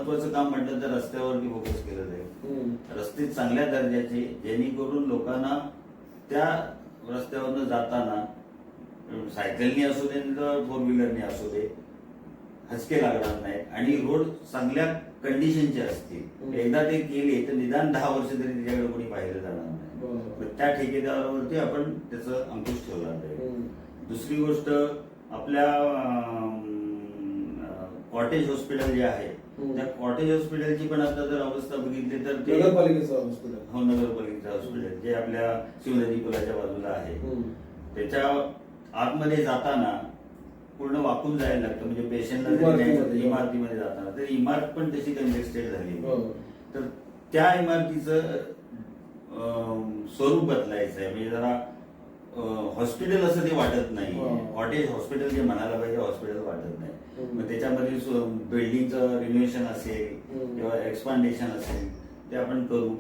महत्वाचं काम म्हटलं तर रस्त्यावरती फोकस केलं जाईल. रस्ते चांगल्या दर्जाचे, जेणेकरून लोकांना त्या रस्त्यावरनं जाताना सायकलनी असू दे तर फोर व्हीलरनी असू दे हसके लागणार नाहीत आणि रोड चांगल्या कंडिशनचे असतील. एकदा ते केले तर निदान 10 वर्ष तरी त्याच्याकडे कोणी पाहिलं जाणार नाही. त्या ठेकेदारावरती आपण त्याचं अंकुश ठेवला जाईल. दुसरी गोष्ट, आपल्या कॉटेज हॉस्पिटल जे आहे त्या कॉटेज हॉस्पिटलची पण आता जर अवस्था बघितली तर ते नगरपालिकेचं हॉस्पिटल, हो नगरपालिकेचं हॉस्पिटल जे आपल्या शिवनदी पुलाच्या बाजूला आहे, त्याच्या आतमध्ये जाताना पूर्ण वाकून जायला लागतं. म्हणजे पेशंटला इमारतीमध्ये जाताना तर इमारत पण तशी कंजेस्टेड झाली. तर त्या इमारतीचं स्वरूप बदलायचं आहे. म्हणजे जरा हॉस्पिटल असं ते वाटत नाही. कॉटेज हॉस्पिटल जे म्हणायला पाहिजे हॉस्पिटल वाटत नाही. मग त्याच्यामध्ये बिल्डिंगचं रिनोव्हेशन असेल किंवा एक्सपांडेशन असेल ते आपण करू.